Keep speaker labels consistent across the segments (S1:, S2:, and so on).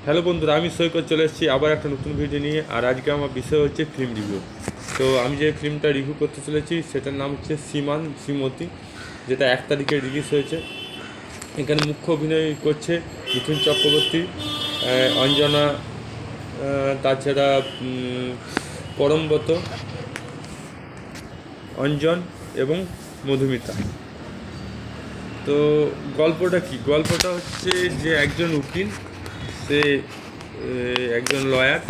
S1: Hello বন্ধুরা, আমি সৈকত চলে এসেছি আবার একটা নতুন ভিডিও নিয়ে। আর আজকে আমার বিষয় হচ্ছে ফিল্ম রিভিউ। তো আমি যে ফিল্মটা রিভিউ করতে চলেছি সেটার নাম হচ্ছে শ্রীমান শ্রীমতী, যেটা 1 তারিখে রিলিজ হয়েছে। এখানে মুখ্য অভিনয় করছে মিঠুন চক্রবর্তী, অঞ্জনা, তাছাড়া পরমব্রত, অঞ্জন এবং মধুমিতা। তো গল্পটা কি? গল্পটা হচ্ছে যে একজন উকিল, সে একজন লয়ার,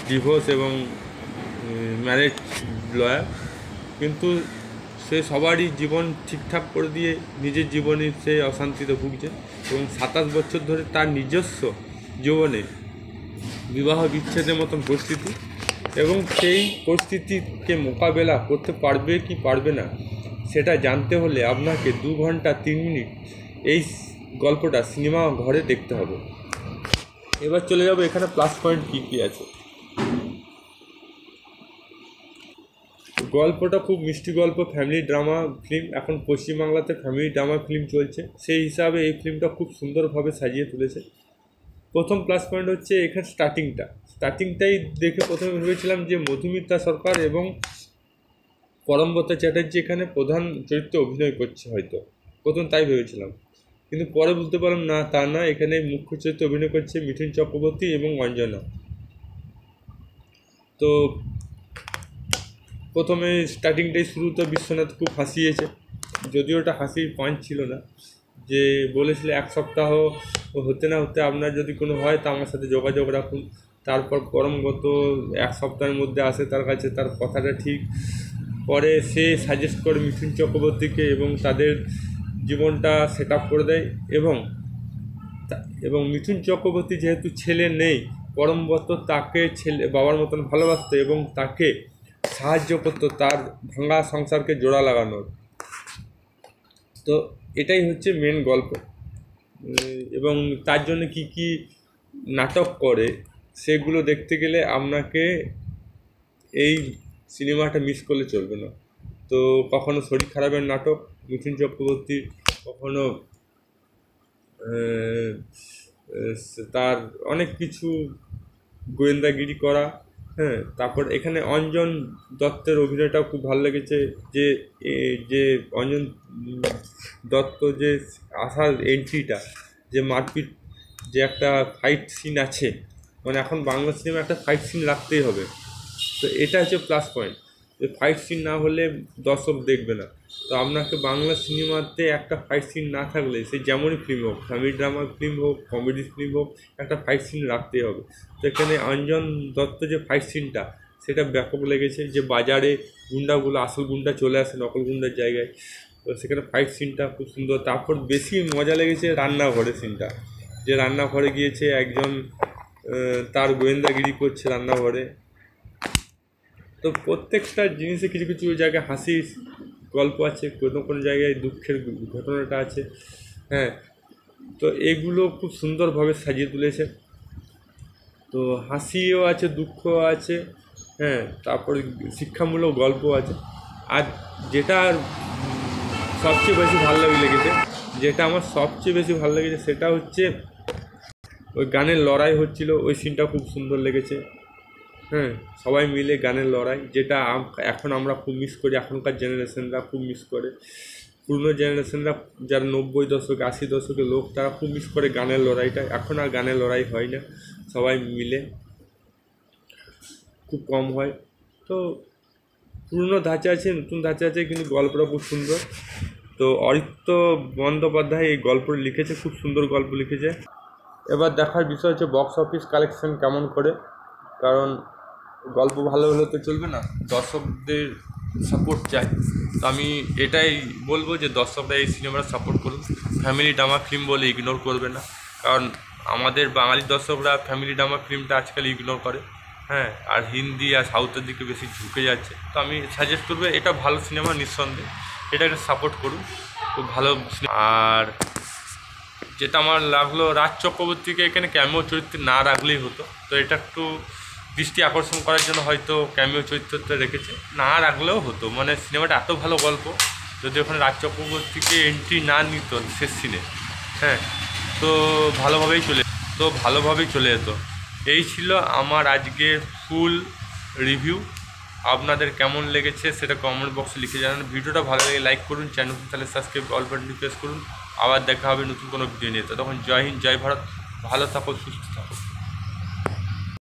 S1: ডিভোর্স এবং ম্যারেজ লয়ার, কিন্তু সে সবারই জীবন ঠিকঠাক করে দিয়ে নিজের জীবনে সে অশান্তিতে ভুগছে এবং 27 বছর ধরে তার নিজস্ব জীবনে বিবাহ বিচ্ছেদের মতন পরিস্থিতি, এবং সেই পরিস্থিতিকে মোকাবেলা করতে পারবে কি পারবে না সেটা জানতে হলে আপনাকে 2 ঘন্টা 3 মিনিট এই গল্পটা সিনেমা ঘরে দেখতে হবে। এবার চলে যাবো এখানে প্লাস পয়েন্ট কী কী আছে। গল্পটা খুব মিষ্টি গল্প, ফ্যামিলি ড্রামা ফিল্ম। এখন পশ্চিমবাংলাতে ফ্যামিলি ড্রামা ফিল্ম চলছে, সেই হিসাবে এই ফিল্মটা খুব সুন্দরভাবে সাজিয়ে তুলেছে। প্রথম প্লাস পয়েন্ট হচ্ছে এখানে স্টার্টিংটাই দেখে প্রথমে ভেবেছিলাম যে মধুমিতা সরকার এবং পরমব্রত চ্যাটার্জি এখানে প্রধান চরিত্রে অভিনয় করছে, হয়তো প্রথম তাই ভেবেছিলাম, কিন্তু পরে বুঝতে পারলাম না, তা না, এখানে মুখ্য চরিত্রে অভিনয় করছে মিঠুন চক্রবর্তী এবং অঞ্জনা। তো প্রথমে স্টার্টিংটাই শুরুতে বিশ্বনাথ খুব হাসিয়েছে, যদিও ওটা হাসির পয়েন্ট ছিল না। যে বলেছিল 1 সপ্তাহ হতে না হতে আপনার যদি কোনো হয় তা আমার সাথে যোগাযোগ রাখুন। তারপর পরমগত 1 সপ্তাহের মধ্যে আসে তার কাছে, তার কথাটা ঠিক। পরে সে সাজেস্ট করে মিঠুন চক্রবর্তীকে এবং তাদের জীবনটা সেট আপ করে দেয়। এবং মিঠুন চক্রবর্তী যেহেতু ছেলে নেই, পরমব্রত তাকে ছেলে বাবার মতন ভালোবাসত এবং তাকে সাহায্য করতো তার ভাঙা সংসারকে জোড়া লাগানোর। তো এটাই হচ্ছে মেন গল্প। এবং তার জন্য কি কি নাটক করে সেগুলো দেখতে গেলে আপনাকে এই সিনেমাটা মিস করলে চলবে না। তো কখনো শরীর খারাপের নাটক মিঠুন চক্রবর্তীর, কখনো তার অনেক কিছু গোয়েন্দাগিরি করা। হ্যাঁ, তারপর এখানে অঞ্জন দত্তের অভিনয়টাও খুব ভালো লেগেছে। যে অঞ্জন দত্ত যে আসার এন্ট্রিটা, যে মারপিট, যে একটা ফাইট সিন আছে, মানে এখন বাংলা সিনেমা একটা ফাইট সিন রাখতেই হবে। তো এটা হচ্ছে প্লাস পয়েন্ট, যে ফাইট সিন না হলে দর্শক দেখবে না। তো আপনাকে বাংলা সিনেমাতে একটা ফাইট সিন না থাকলে, সে যেমনই ফিল্ম হোক, ফ্যামিলি ড্রামা ফিল্ম হোক, কমেডি ফিল্ম হোক, একটা ফাইট সিন রাখতেই হবে। তো এখানে অঞ্জন দত্ত যে ফাইট সিনটা, সেটা ব্যাপক লেগেছে। যে বাজারে গুন্ডাগুলো, আসল গুন্ডা চলে আসে নকল গুন্ডার জায়গায়, তো সেখানে ফাইট সিনটা খুব সুন্দর। তারপর বেশি মজা লেগেছে রান্নাঘরের সিনটা, যে রান্নাঘরে গিয়েছে একজন, তার গোয়েন্দাগিরি করছে রান্নাঘরে। তো প্রত্যেকটা জিনিসে কিছু কিছু জায়গায় হাসির গল্প আছে, কোনো কোনো জায়গায় দুঃখের ঘটনাটা আছে। হ্যাঁ, তো এগুলো খুব সুন্দরভাবে সাজিয়ে তুলেছে। তো হাসিও আছে, দুঃখও আছে, হ্যাঁ, তারপরে শিক্ষামূলক গল্প আছে। আর যেটা সবচেয়ে বেশি ভালো লেগেছে, যেটা আমার সবচেয়ে বেশি ভালো লেগেছে সেটা হচ্ছে ওই গানের লড়াই হচ্ছিল, ওই সিনটা খুব সুন্দর লেগেছে। হ্যাঁ, সবাই মিলে গানের লড়াই, যেটা এখন আমরা খুব মিস করি, এখনকার জেনারেশনরা খুব মিস করে। পুরনো জেনারেশনরা যারা 90 দশকে 80 দশকের লোক, তারা খুব মিস করে গানের লড়াইটা। এখন আর গানের লড়াই হয় না, সবাই মিলে খুব কম হয়। তো পুরনো ধাঁচে আছে, নতুন ধাঁচে আছে, কিন্তু গল্পটা খুব সুন্দর। তো অরিত্র বন্দ্যোপাধ্যায় এই গল্পটা লিখেছে, খুব সুন্দর গল্প লিখেছে। এবার দেখার বিষয় হচ্ছে বক্স অফিস কালেকশন কেমন করে, কারণ গল্প ভালো হলে তো চলবে না, দর্শকদের সাপোর্ট চাই। তো আমি এটাই বলবো যে দর্শকরা এই সিনেমাটা সাপোর্ট করুন। ফ্যামিলি ড্রামা ফিল্ম বলে ইগনোর করবে না, কারণ আমাদের বাঙালি দর্শকরা ফ্যামিলি ড্রামা ফিল্মটা আজকাল ইগনোর করে। হ্যাঁ, আর হিন্দি আর সাউথের দিকে বেশি ঝুঁকে যাচ্ছে। তো আমি সাজেস্ট করবো, এটা ভালো সিনেমা, নিঃসন্দেহে এটাকে সাপোর্ট করুন, খুব ভালো। আর যেটা আমার লাগলো, রাজ চক্রবর্তীকে এখানে ক্যামিও চরিত্রে না রাখলেই হতো। তো এটা একটু দৃষ্টি আকর্ষণ করার জন্য হয়তো ক্যামিও চরিত্রটা রেখেছে, না রাখলেও হতো। মানে সিনেমাটা এত ভালো গল্প, যদি ওখানে রাজ চক্রবর্তীকে এন্ট্রি না নিত শেষ সিনে, হ্যাঁ, তো ভালোভাবেই চলে যেত। এই ছিল আমার আজকের ফুল রিভিউ। আপনাদের কেমন লেগেছে সেটা কমেন্ট বক্সে লিখে জানান। ভিডিওটা ভালো লাগে লাইক করুন, চ্যানেলটি তাহলে সাবস্ক্রাইব অল বাটনটি প্রেস করুন। আবার দেখা হবে নতুন কোনো ভিডিও নিয়ে। তখন জয় হিন্দ, জয় ভারত, ভালো থাকো, সুস্থ থাকো।